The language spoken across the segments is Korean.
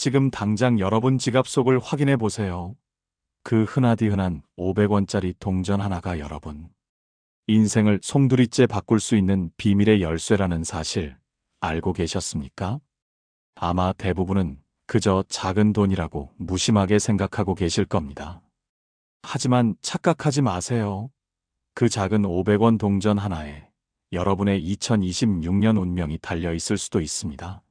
지금 당장 여러분 지갑 속을 확인해 보세요. 그 흔하디흔한 500원짜리 동전 하나가 여러분 인생을 송두리째 바꿀 수 있는 비밀의 열쇠라는 사실 알고 계셨습니까? 아마 대부분은 그저 작은 돈이라고 무심하게 생각하고 계실 겁니다. 하지만 착각하지 마세요. 그 작은 500원 동전 하나에 여러분의 2026년 운명이 달려 있을 수도 있습니다.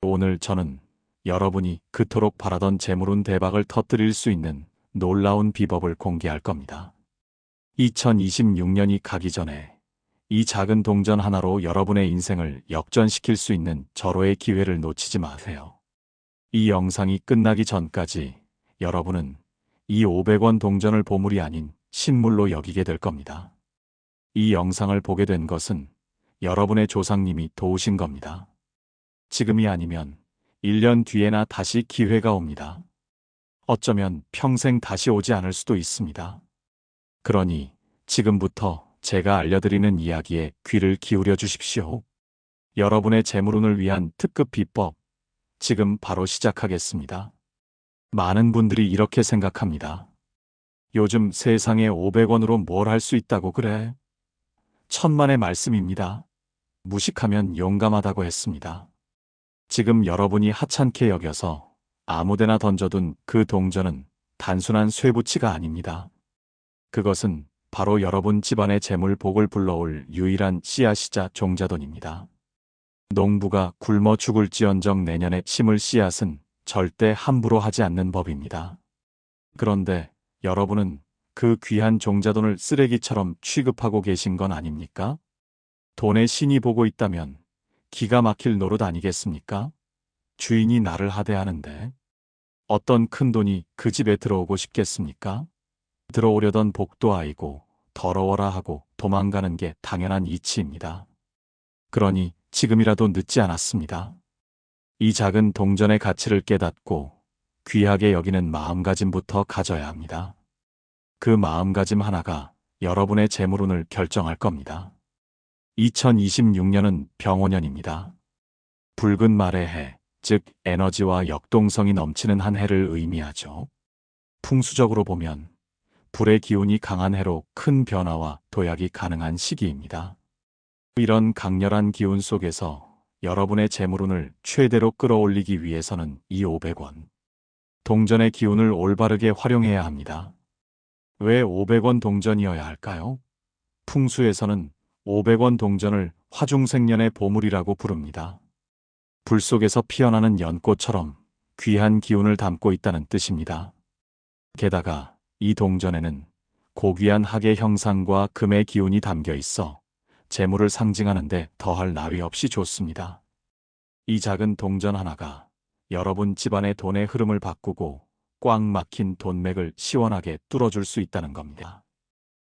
오늘 저는 여러분이 그토록 바라던 재물운 대박을 터뜨릴 수 있는 놀라운 비법을 공개할 겁니다. 2026년이 가기 전에 이 작은 동전 하나로 여러분의 인생을 역전시킬 수 있는 절호의 기회를 놓치지 마세요. 이 영상이 끝나기 전까지 여러분은 이 500원 동전을 보물이 아닌 신물로 여기게 될 겁니다. 이 영상을 보게 된 것은 여러분의 조상님이 도우신 겁니다. 지금이 아니면 1년 뒤에나 다시 기회가 옵니다. 어쩌면 평생 다시 오지 않을 수도 있습니다. 그러니 지금부터 제가 알려드리는 이야기에 귀를 기울여 주십시오. 여러분의 재물운을 위한 특급 비법, 지금 바로 시작하겠습니다. 많은 분들이 이렇게 생각합니다. 요즘 세상에 500원으로 뭘 할 수 있다고 그래? 천만의 말씀입니다. 무식하면 용감하다고 했습니다. 지금 여러분이 하찮게 여겨서 아무데나 던져둔 그 동전은 단순한 쇠붙이가 아닙니다. 그것은 바로 여러분 집안의 재물 복을 불러올 유일한 씨앗이자 종자돈입니다. 농부가 굶어 죽을지언정 내년에 심을 씨앗은 절대 함부로 하지 않는 법입니다. 그런데 여러분은 그 귀한 종자돈을 쓰레기처럼 취급하고 계신 건 아닙니까? 돈의 신이 보고 있다면 기가 막힐 노릇 아니겠습니까? 주인이 나를 하대하는데 어떤 큰 돈이 그 집에 들어오고 싶겠습니까? 들어오려던 복도 아이고 더러워라 하고 도망가는 게 당연한 이치입니다. 그러니 지금이라도 늦지 않았습니다. 이 작은 동전의 가치를 깨닫고 귀하게 여기는 마음가짐부터 가져야 합니다. 그 마음가짐 하나가 여러분의 재물운을 결정할 겁니다. 2026년은 병오년입니다. 붉은 말의 해, 즉 에너지와 역동성이 넘치는 한 해를 의미하죠. 풍수적으로 보면 불의 기운이 강한 해로 큰 변화와 도약이 가능한 시기입니다. 이런 강렬한 기운 속에서 여러분의 재물운을 최대로 끌어올리기 위해서는 이 500원 동전의 기운을 올바르게 활용해야 합니다. 왜 500원 동전이어야 할까요? 풍수에서는 500원 동전을 화중생년의 보물이라고 부릅니다. 불 속에서 피어나는 연꽃처럼 귀한 기운을 담고 있다는 뜻입니다. 게다가 이 동전에는 고귀한 학의 형상과 금의 기운이 담겨 있어 재물을 상징하는 데 더할 나위 없이 좋습니다. 이 작은 동전 하나가 여러분 집안의 돈의 흐름을 바꾸고 꽉 막힌 돈맥을 시원하게 뚫어줄 수 있다는 겁니다.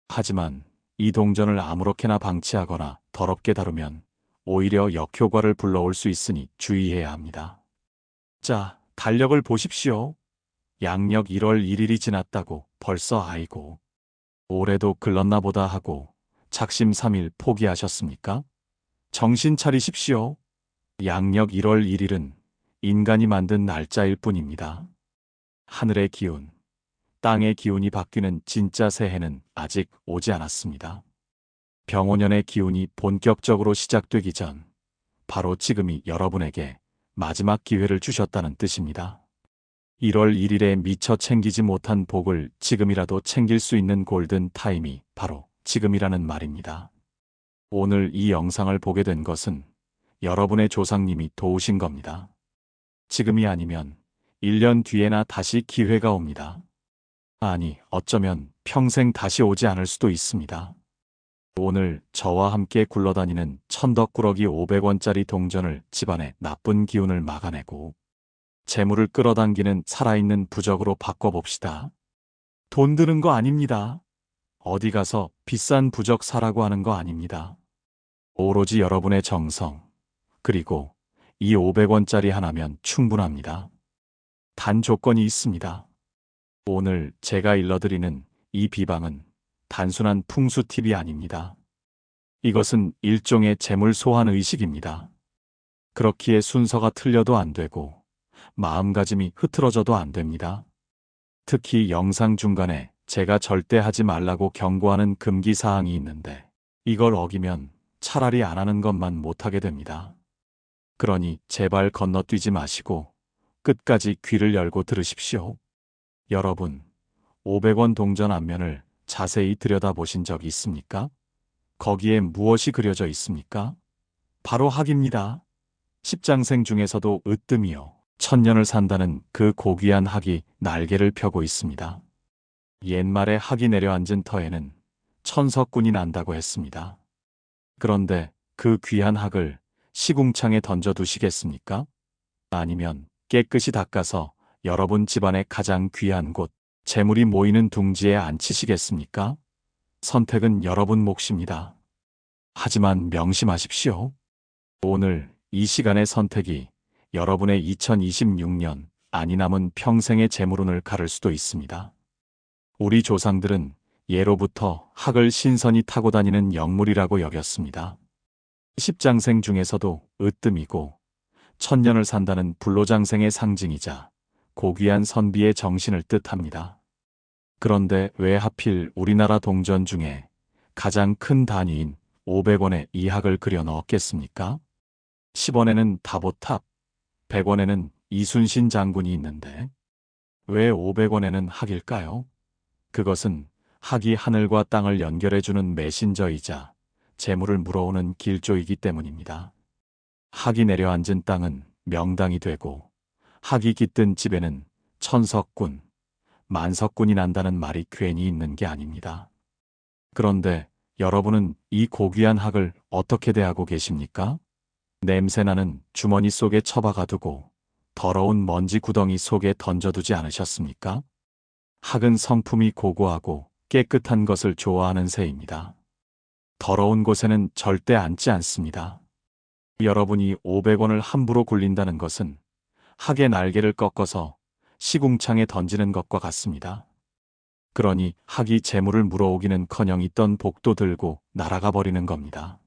하지만 이 동전을 아무렇게나 방치하거나 더럽게 다루면 오히려 역효과를 불러올 수 있으니 주의해야 합니다. 자, 달력을 보십시오. 양력 1월 1일이 지났다고 벌써 아이고 올해도 글렀나 보다 하고 작심 3일 포기하셨습니까? 정신 차리십시오. 양력 1월 1일은 인간이 만든 날짜일 뿐입니다. 하늘의 기운, 땅의 기운이 바뀌는 진짜 새해는 아직 오지 않았습니다. 병오년의 기운이 본격적으로 시작되기 전 바로 지금이 여러분에게 마지막 기회를 주셨다는 뜻입니다. 1월 1일에 미처 챙기지 못한 복을 지금이라도 챙길 수 있는 골든 타임이 바로 지금이라는 말입니다. 오늘 이 영상을 보게 된 것은 여러분의 조상님이 도우신 겁니다. 지금이 아니면 1년 뒤에나 다시 기회가 옵니다. 아니, 어쩌면 평생 다시 오지 않을 수도 있습니다. 오늘 저와 함께 굴러다니는 천덕꾸러기 500원짜리 동전을 집안의 나쁜 기운을 막아내고 재물을 끌어당기는 살아있는 부적으로 바꿔봅시다. 돈 드는 거 아닙니다. 어디 가서 비싼 부적 사라고 하는 거 아닙니다. 오로지 여러분의 정성, 그리고 이 500원짜리 하나면 충분합니다. 단 조건이 있습니다. 오늘 제가 일러드리는 이 비방은 단순한 풍수 팁이 아닙니다. 이것은 일종의 재물 소환 의식입니다. 그렇기에 순서가 틀려도 안 되고 마음가짐이 흐트러져도 안 됩니다. 특히 영상 중간에 제가 절대 하지 말라고 경고하는 금기 사항이 있는데 이걸 어기면 차라리 안 하는 것만 못하게 됩니다. 그러니 제발 건너뛰지 마시고 끝까지 귀를 열고 들으십시오. 여러분, 500원 동전 앞면을 자세히 들여다보신 적이 있습니까? 거기에 무엇이 그려져 있습니까? 바로 학입니다. 십장생 중에서도 으뜸이요. 천년을 산다는 그 고귀한 학이 날개를 펴고 있습니다. 옛말에 학이 내려앉은 터에는 천석군이 난다고 했습니다. 그런데 그 귀한 학을 시궁창에 던져두시겠습니까? 아니면 깨끗이 닦아서 여러분 집안의 가장 귀한 곳, 재물이 모이는 둥지에 앉히시겠습니까? 선택은 여러분 몫입니다. 하지만 명심하십시오. 오늘 이 시간의 선택이 여러분의 2026년 아니 남은 평생의 재물운을 가를 수도 있습니다. 우리 조상들은 예로부터 학을 신선히 타고 다니는 영물이라고 여겼습니다. 십장생 중에서도 으뜸이고 천년을 산다는 불로장생의 상징이자 고귀한 선비의 정신을 뜻합니다. 그런데 왜 하필 우리나라 동전 중에 가장 큰 단위인 500원에 이 학을 그려 넣었겠습니까? 10원에는 다보탑, 100원에는 이순신 장군이 있는데 왜 500원에는 학일까요? 그것은 학이 하늘과 땅을 연결해주는 메신저이자 재물을 물어오는 길조이기 때문입니다. 학이 내려앉은 땅은 명당이 되고 학이 깃든 집에는 천석군, 만석군이 난다는 말이 괜히 있는 게 아닙니다. 그런데 여러분은 이 고귀한 학을 어떻게 대하고 계십니까? 냄새나는 주머니 속에 처박아 두고 더러운 먼지 구덩이 속에 던져두지 않으셨습니까? 학은 성품이 고고하고 깨끗한 것을 좋아하는 새입니다. 더러운 곳에는 절대 앉지 않습니다. 여러분이 500원을 함부로 굴린다는 것은 학의 날개를 꺾어서 시궁창에 던지는 것과 같습니다. 그러니 학이 재물을 물어오기는커녕 있던 복도 들고 날아가 버리는 겁니다.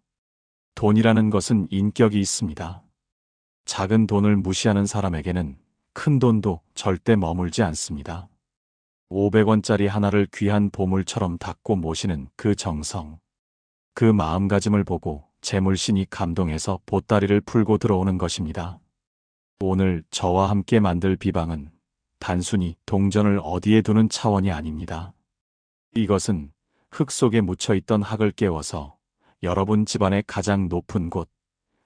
돈이라는 것은 인격이 있습니다. 작은 돈을 무시하는 사람에게는 큰 돈도 절대 머물지 않습니다. 500원짜리 하나를 귀한 보물처럼 닫고 모시는 그 정성, 그 마음가짐을 보고 재물신이 감동해서 보따리를 풀고 들어오는 것입니다. 오늘 저와 함께 만들 비방은 단순히 동전을 어디에 두는 차원이 아닙니다. 이것은 흙 속에 묻혀있던 학을 깨워서 여러분 집안의 가장 높은 곳,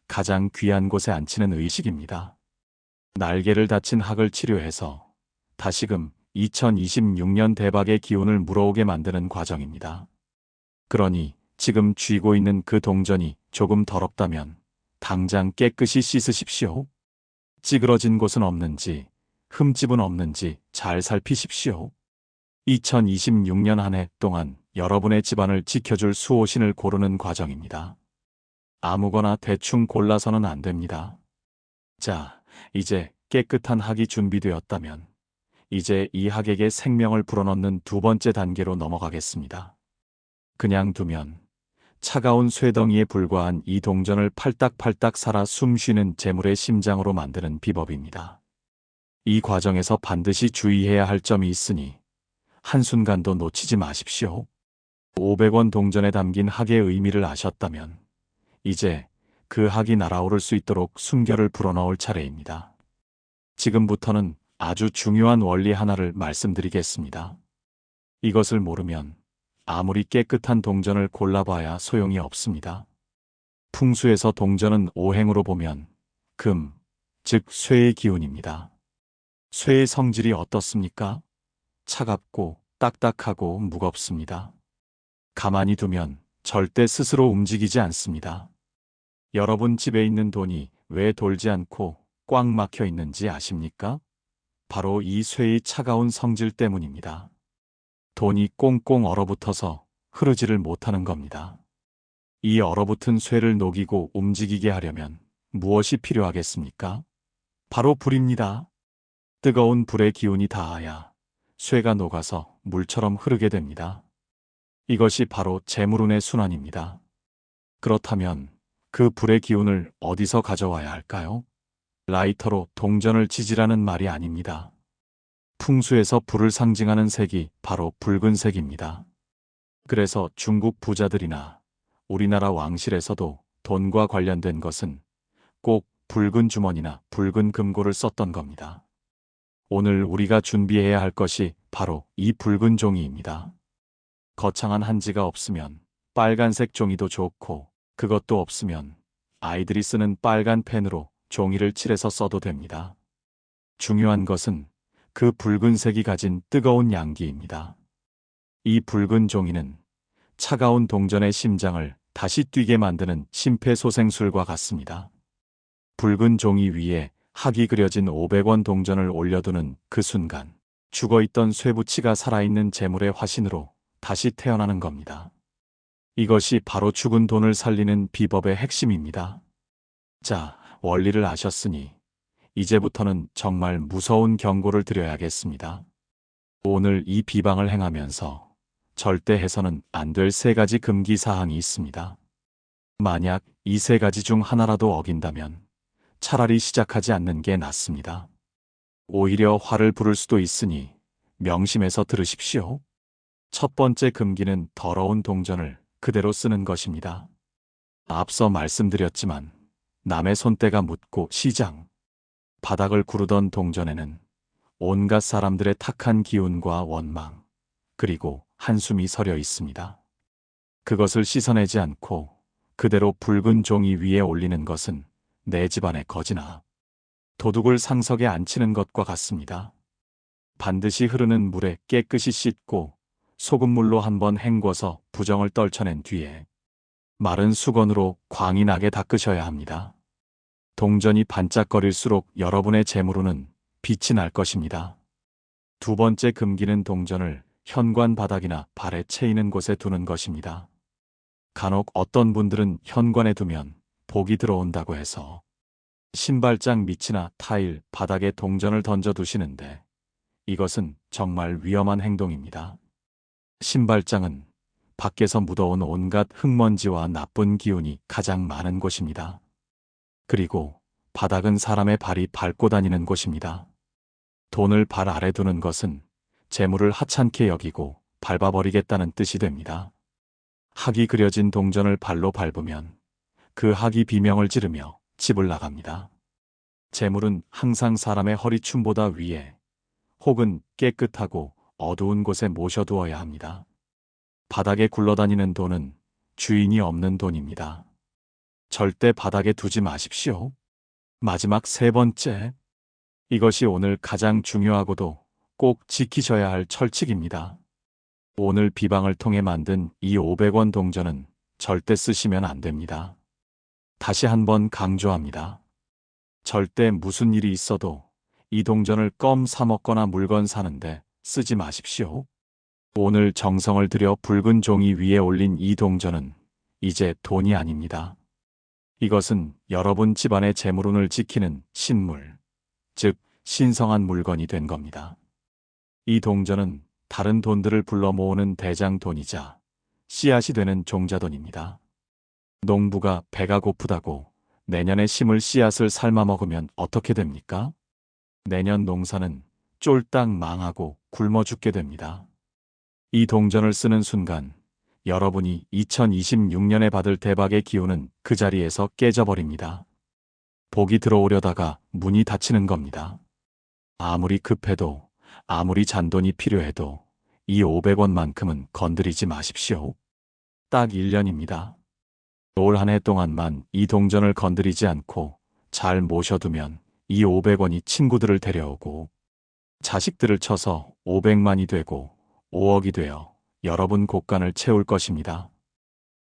가장 귀한 곳에 앉히는 의식입니다. 날개를 다친 학을 치료해서 다시금 2026년 대박의 기운을 물어오게 만드는 과정입니다. 그러니 지금 쥐고 있는 그 동전이 조금 더럽다면 당장 깨끗이 씻으십시오. 찌그러진 곳은 없는지, 흠집은 없는지 잘 살피십시오. 2026년 한 해 동안 여러분의 집안을 지켜줄 수호신을 고르는 과정입니다. 아무거나 대충 골라서는 안 됩니다. 자, 이제 깨끗한 학이 준비되었다면 이제 이 학에게 생명을 불어넣는 두 번째 단계로 넘어가겠습니다. 그냥 두면 차가운 쇠덩이에 불과한 이 동전을 팔딱팔딱 살아 숨쉬는 재물의 심장으로 만드는 비법입니다. 이 과정에서 반드시 주의해야 할 점이 있으니 한순간도 놓치지 마십시오. 500원 동전에 담긴 학의 의미를 아셨다면 이제 그 학이 날아오를 수 있도록 숨결을 불어넣을 차례입니다. 지금부터는 아주 중요한 원리 하나를 말씀드리겠습니다. 이것을 모르면 아무리 깨끗한 동전을 골라봐야 소용이 없습니다. 풍수에서 동전은 오행으로 보면 금, 즉 쇠의 기운입니다. 쇠의 성질이 어떻습니까? 차갑고 딱딱하고 무겁습니다. 가만히 두면 절대 스스로 움직이지 않습니다. 여러분 집에 있는 돈이 왜 돌지 않고 꽉 막혀 있는지 아십니까? 바로 이 쇠의 차가운 성질 때문입니다. 돈이 꽁꽁 얼어붙어서 흐르지를 못하는 겁니다. 이 얼어붙은 쇠를 녹이고 움직이게 하려면 무엇이 필요하겠습니까? 바로 불입니다. 뜨거운 불의 기운이 닿아야 쇠가 녹아서 물처럼 흐르게 됩니다. 이것이 바로 재물운의 순환입니다. 그렇다면 그 불의 기운을 어디서 가져와야 할까요? 라이터로 동전을 지지라는 말이 아닙니다. 풍수에서 불을 상징하는 색이 바로 붉은색입니다. 그래서 중국 부자들이나 우리나라 왕실에서도 돈과 관련된 것은 꼭 붉은 주머니나 붉은 금고를 썼던 겁니다. 오늘 우리가 준비해야 할 것이 바로 이 붉은 종이입니다. 거창한 한지가 없으면 빨간색 종이도 좋고, 그것도 없으면 아이들이 쓰는 빨간 펜으로 종이를 칠해서 써도 됩니다. 중요한 것은 그 붉은색이 가진 뜨거운 양기입니다. 이 붉은 종이는 차가운 동전의 심장을 다시 뛰게 만드는 심폐소생술과 같습니다. 붉은 종이 위에 학이 그려진 500원 동전을 올려두는 그 순간, 죽어있던 쇠붙이가 살아있는 재물의 화신으로 다시 태어나는 겁니다. 이것이 바로 죽은 돈을 살리는 비법의 핵심입니다. 자, 원리를 아셨으니 이제부터는 정말 무서운 경고를 드려야겠습니다. 오늘 이 비방을 행하면서 절대 해서는 안 될 3가지 금기 사항이 있습니다. 만약 이 3가지 중 하나라도 어긴다면 차라리 시작하지 않는 게 낫습니다. 오히려 화를 부를 수도 있으니 명심해서 들으십시오. 첫 번째 금기는 더러운 동전을 그대로 쓰는 것입니다. 앞서 말씀드렸지만 남의 손때가 묻고 시장, 바닥을 구르던 동전에는 온갖 사람들의 탁한 기운과 원망, 그리고 한숨이 서려 있습니다. 그것을 씻어내지 않고 그대로 붉은 종이 위에 올리는 것은 내 집안의 거지나 도둑을 상석에 앉히는 것과 같습니다. 반드시 흐르는 물에 깨끗이 씻고 소금물로 한번 헹궈서 부정을 떨쳐낸 뒤에 마른 수건으로 광이 나게 닦으셔야 합니다. 동전이 반짝거릴수록 여러분의 재물로는 빛이 날 것입니다. 두 번째 금기는 동전을 현관 바닥이나 발에 채이는 곳에 두는 것입니다. 간혹 어떤 분들은 현관에 두면 복이 들어온다고 해서 신발장 밑이나 타일, 바닥에 동전을 던져 두시는데 이것은 정말 위험한 행동입니다. 신발장은 밖에서 묻어온 온갖 흙먼지와 나쁜 기운이 가장 많은 곳입니다. 그리고 바닥은 사람의 발이 밟고 다니는 곳입니다. 돈을 발 아래 두는 것은 재물을 하찮게 여기고 밟아버리겠다는 뜻이 됩니다. 학이 그려진 동전을 발로 밟으면 그 학이 비명을 지르며 집을 나갑니다. 재물은 항상 사람의 허리춤보다 위에 혹은 깨끗하고 어두운 곳에 모셔두어야 합니다. 바닥에 굴러다니는 돈은 주인이 없는 돈입니다. 절대 바닥에 두지 마십시오. 마지막 3번째. 이것이 오늘 가장 중요하고도 꼭 지키셔야 할 철칙입니다. 오늘 비방을 통해 만든 이 500원 동전은 절대 쓰시면 안 됩니다. 다시 한번 강조합니다. 절대 무슨 일이 있어도 이 동전을 껌 사먹거나 물건 사는데 쓰지 마십시오. 오늘 정성을 들여 붉은 종이 위에 올린 이 동전은 이제 돈이 아닙니다. 이것은 여러분 집안의 재물운을 지키는 신물, 즉 신성한 물건이 된 겁니다. 이 동전은 다른 돈들을 불러 모으는 대장돈이자 씨앗이 되는 종자돈입니다. 농부가 배가 고프다고 내년에 심을 씨앗을 삶아 먹으면 어떻게 됩니까? 내년 농사는 쫄딱 망하고 굶어 죽게 됩니다. 이 동전을 쓰는 순간 여러분이 2026년에 받을 대박의 기운은 그 자리에서 깨져버립니다. 복이 들어오려다가 문이 닫히는 겁니다. 아무리 급해도, 아무리 잔돈이 필요해도 이 500원만큼은 건드리지 마십시오. 딱 1년입니다. 올 한 해 동안만 이 동전을 건드리지 않고 잘 모셔두면 이 500원이 친구들을 데려오고 자식들을 쳐서 500만이 되고 5억이 되어 여러분 곳간을 채울 것입니다.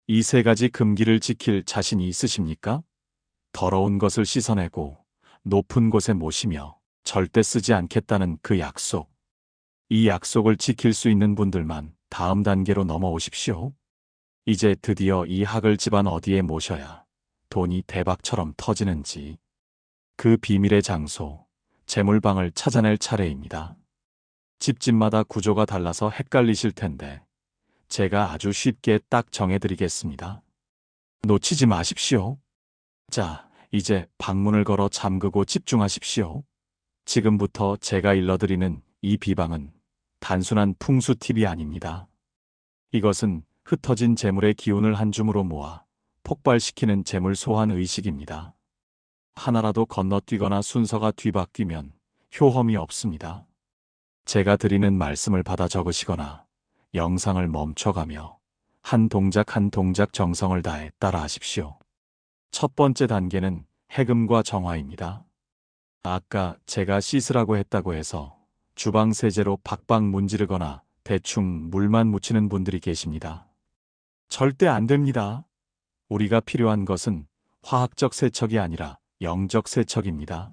이 3가지 금기를 지킬 자신이 있으십니까? 더러운 것을 씻어내고 높은 곳에 모시며 절대 쓰지 않겠다는 그 약속. 이 약속을 지킬 수 있는 분들만 다음 단계로 넘어오십시오. 이제 드디어 이 학을 집안 어디에 모셔야 돈이 대박처럼 터지는지 그 비밀의 장소, 재물방을 찾아낼 차례입니다. 집집마다 구조가 달라서 헷갈리실 텐데 제가 아주 쉽게 딱 정해드리겠습니다. 놓치지 마십시오. 자, 이제 방문을 걸어 잠그고 집중하십시오. 지금부터 제가 일러드리는 이 비방은 단순한 풍수 팁이 아닙니다. 이것은 흩어진 재물의 기운을 한 줌으로 모아 폭발시키는 재물 소환 의식입니다. 하나라도 건너뛰거나 순서가 뒤바뀌면 효험이 없습니다. 제가 드리는 말씀을 받아 적으시거나 영상을 멈춰가며 한 동작 한 동작 정성을 다해 따라하십시오. 첫 번째 단계는 해금과 정화입니다. 아까 제가 씻으라고 했다고 해서 주방 세제로 박박 문지르거나 대충 물만 묻히는 분들이 계십니다. 절대 안 됩니다. 우리가 필요한 것은 화학적 세척이 아니라 영적 세척입니다.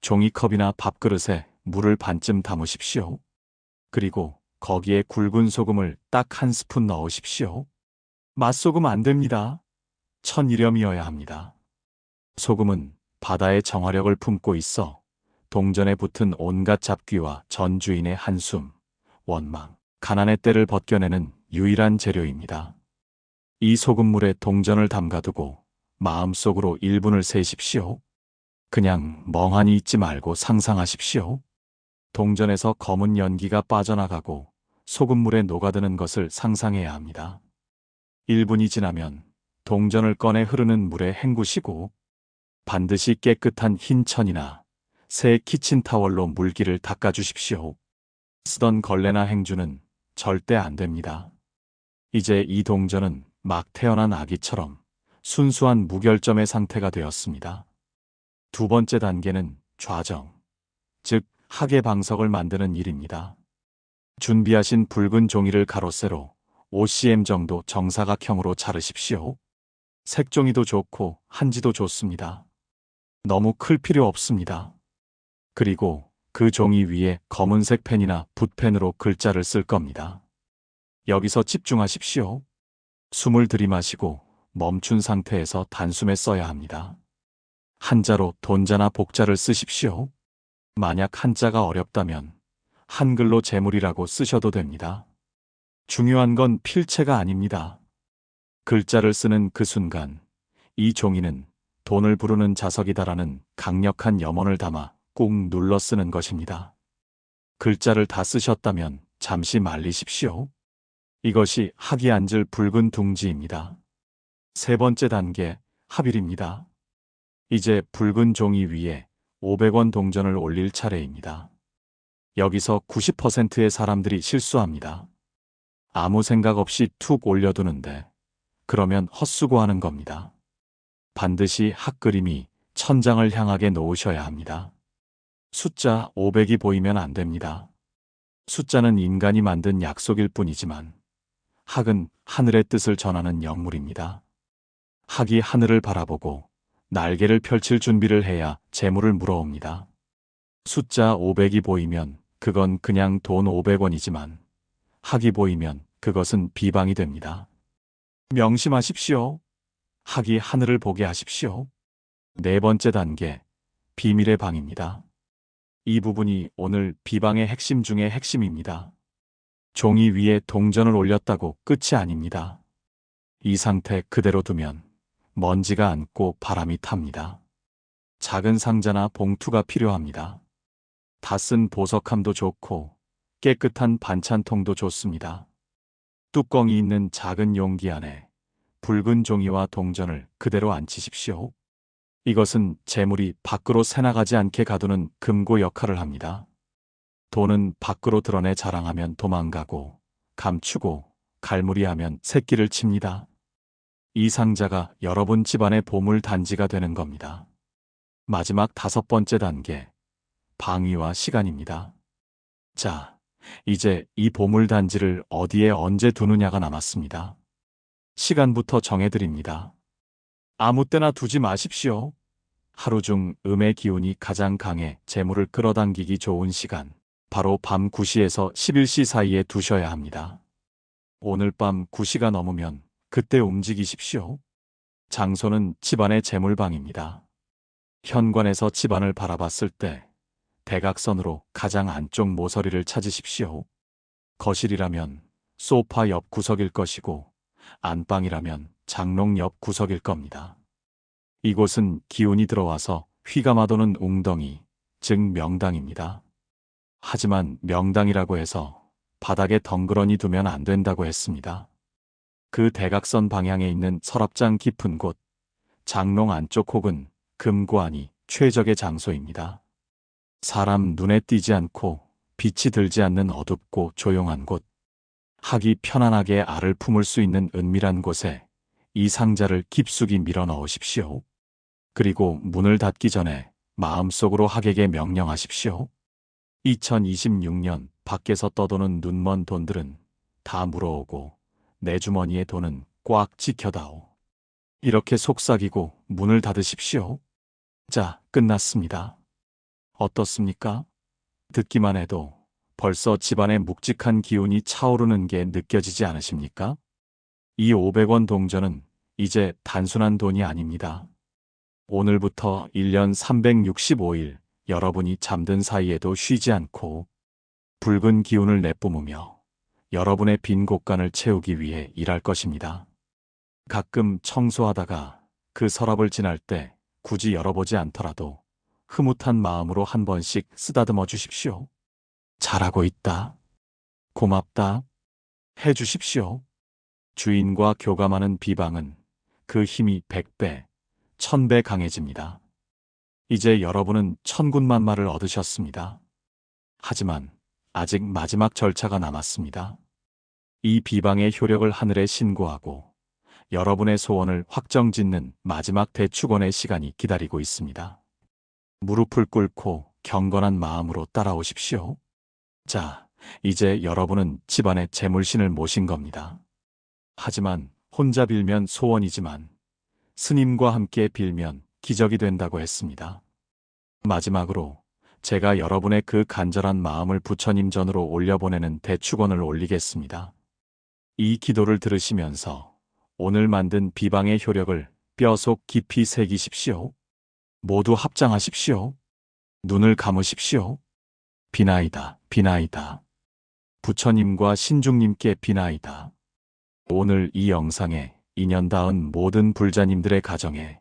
종이컵이나 밥그릇에 물을 반쯤 담으십시오. 그리고 거기에 굵은 소금을 딱 한 스푼 넣으십시오. 맛소금 안 됩니다. 천일염이어야 합니다. 소금은 바다의 정화력을 품고 있어 동전에 붙은 온갖 잡귀와 전 주인의 한숨, 원망, 가난의 때를 벗겨내는 유일한 재료입니다. 이 소금물에 동전을 담가두고 마음속으로 1분을 세십시오. 그냥 멍하니 있지 말고 상상하십시오. 동전에서 검은 연기가 빠져나가고 소금물에 녹아드는 것을 상상해야 합니다. 1분이 지나면 동전을 꺼내 흐르는 물에 헹구시고 반드시 깨끗한 흰 천이나 새 키친타월로 물기를 닦아주십시오. 쓰던 걸레나 행주는 절대 안 됩니다. 이제 이 동전은 막 태어난 아기처럼 순수한 무결점의 상태가 되었습니다. 두 번째 단계는 좌정, 즉 학의 방석을 만드는 일입니다. 준비하신 붉은 종이를 가로 세로 5cm 정도 정사각형으로 자르십시오. 색종이도 좋고 한지도 좋습니다. 너무 클 필요 없습니다. 그리고 그 종이 위에 검은색 펜이나 붓펜으로 글자를 쓸 겁니다. 여기서 집중하십시오. 숨을 들이마시고 멈춘 상태에서 단숨에 써야 합니다. 한자로 돈자나 복자를 쓰십시오. 만약 한자가 어렵다면 한글로 재물이라고 쓰셔도 됩니다. 중요한 건 필체가 아닙니다. 글자를 쓰는 그 순간 이 종이는 돈을 부르는 자석이다라는 강력한 염원을 담아 꾹 눌러 쓰는 것입니다. 글자를 다 쓰셨다면 잠시 말리십시오. 이것이 학이 앉을 붉은 둥지입니다. 세 번째 단계, 합일입니다. 이제 붉은 종이 위에 500원 동전을 올릴 차례입니다. 여기서 90%의 사람들이 실수합니다. 아무 생각 없이 툭 올려두는데 그러면 헛수고하는 겁니다. 반드시 학 그림이 천장을 향하게 놓으셔야 합니다. 숫자 500이 보이면 안 됩니다. 숫자는 인간이 만든 약속일 뿐이지만 학은 하늘의 뜻을 전하는 영물입니다. 학이 하늘을 바라보고 날개를 펼칠 준비를 해야 재물을 물어옵니다. 숫자 500이 보이면 그건 그냥 돈 500원이지만 학이 보이면 그것은 비방이 됩니다. 명심하십시오. 학이 하늘을 보게 하십시오. 네 번째 단계, 비밀의 방입니다. 이 부분이 오늘 비방의 핵심 중의 핵심입니다. 종이 위에 동전을 올렸다고 끝이 아닙니다. 이 상태 그대로 두면 먼지가 앉고 바람이 탑니다. 작은 상자나 봉투가 필요합니다. 다 쓴 보석함도 좋고 깨끗한 반찬통도 좋습니다. 뚜껑이 있는 작은 용기 안에 붉은 종이와 동전을 그대로 앉히십시오. 이것은 재물이 밖으로 새나가지 않게 가두는 금고 역할을 합니다. 돈은 밖으로 드러내 자랑하면 도망가고 감추고 갈무리하면 새끼를 칩니다. 이 상자가 여러분 집안의 보물 단지가 되는 겁니다. 마지막 다섯 번째 단계, 방위와 시간입니다. 자, 이제 이 보물 단지를 어디에 언제 두느냐가 남았습니다. 시간부터 정해드립니다. 아무 때나 두지 마십시오. 하루 중 음의 기운이 가장 강해 재물을 끌어당기기 좋은 시간, 바로 밤 9시에서 11시 사이에 두셔야 합니다. 오늘 밤 9시가 넘으면 그때 움직이십시오. 장소는 집안의 재물방입니다. 현관에서 집안을 바라봤을 때 대각선으로 가장 안쪽 모서리를 찾으십시오. 거실이라면 소파 옆 구석일 것이고 안방이라면 장롱 옆 구석일 겁니다. 이곳은 기운이 들어와서 휘감아도는 웅덩이, 즉 명당입니다. 하지만 명당이라고 해서 바닥에 덩그러니 두면 안 된다고 했습니다. 그 대각선 방향에 있는 서랍장 깊은 곳, 장롱 안쪽 혹은 금고안이 최적의 장소입니다. 사람 눈에 띄지 않고 빛이 들지 않는 어둡고 조용한 곳, 학이 편안하게 알을 품을 수 있는 은밀한 곳에 이 상자를 깊숙이 밀어 넣으십시오. 그리고 문을 닫기 전에 마음속으로 학에게 명령하십시오. 2026년 밖에서 떠도는 눈먼 돈들은 다 물어오고 내 주머니의 돈은 꽉 지켜다오. 이렇게 속삭이고 문을 닫으십시오. 자, 끝났습니다. 어떻습니까? 듣기만 해도 벌써 집안에 묵직한 기운이 차오르는 게 느껴지지 않으십니까? 이 500원 동전은 이제 단순한 돈이 아닙니다. 오늘부터 1년 365일 여러분이 잠든 사이에도 쉬지 않고 붉은 기운을 내뿜으며 여러분의 빈 곳간을 채우기 위해 일할 것입니다. 가끔 청소하다가 그 서랍을 지날 때 굳이 열어보지 않더라도 흐뭇한 마음으로 한 번씩 쓰다듬어 주십시오. 잘하고 있다. 고맙다. 해 주십시오. 주인과 교감하는 비방은 그 힘이 100배, 1000배 강해집니다. 이제 여러분은 천군만마를 얻으셨습니다. 하지만 아직 마지막 절차가 남았습니다. 이 비방의 효력을 하늘에 신고하고 여러분의 소원을 확정짓는 마지막 대축원의 시간이 기다리고 있습니다. 무릎을 꿇고 경건한 마음으로 따라오십시오. 자, 이제 여러분은 집안의 재물신을 모신 겁니다. 하지만 혼자 빌면 소원이지만 스님과 함께 빌면 기적이 된다고 했습니다. 마지막으로 제가 여러분의 그 간절한 마음을 부처님 전으로 올려보내는 대축원을 올리겠습니다. 이 기도를 들으시면서 오늘 만든 비방의 효력을 뼈속 깊이 새기십시오. 모두 합장하십시오. 눈을 감으십시오. 비나이다, 비나이다. 부처님과 신중님께 비나이다. 오늘 이 영상에 인연 닿은 모든 불자님들의 가정에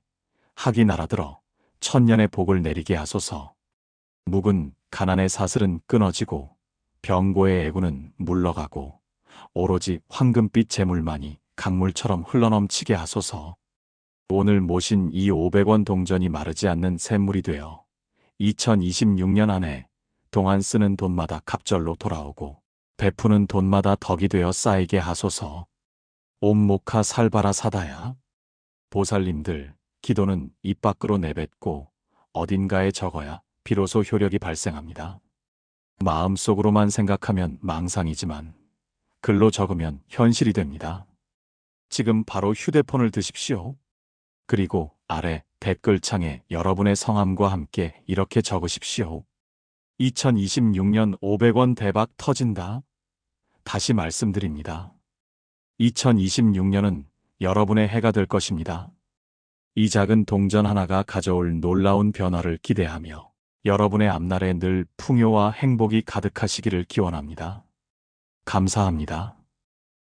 학이 날아들어 천년의 복을 내리게 하소서. 묵은 가난의 사슬은 끊어지고 병고의 애구는 물러가고 오로지 황금빛 재물만이 강물처럼 흘러넘치게 하소서. 오늘 모신 이 500원 동전이 마르지 않는 샘물이 되어 2026년 안에 동안 쓰는 돈마다 갑절로 돌아오고 베푸는 돈마다 덕이 되어 쌓이게 하소서. 옴모카 살바라 사다야. 보살님들, 기도는 입 밖으로 내뱉고 어딘가에 적어야 비로소 효력이 발생합니다. 마음속으로만 생각하면 망상이지만 글로 적으면 현실이 됩니다. 지금 바로 휴대폰을 드십시오. 그리고 아래 댓글창에 여러분의 성함과 함께 이렇게 적으십시오. 2026년 500원 대박 터진다. 다시 말씀드립니다. 2026년은 여러분의 해가 될 것입니다. 이 작은 동전 하나가 가져올 놀라운 변화를 기대하며 여러분의 앞날에 늘 풍요와 행복이 가득하시기를 기원합니다. 감사합니다.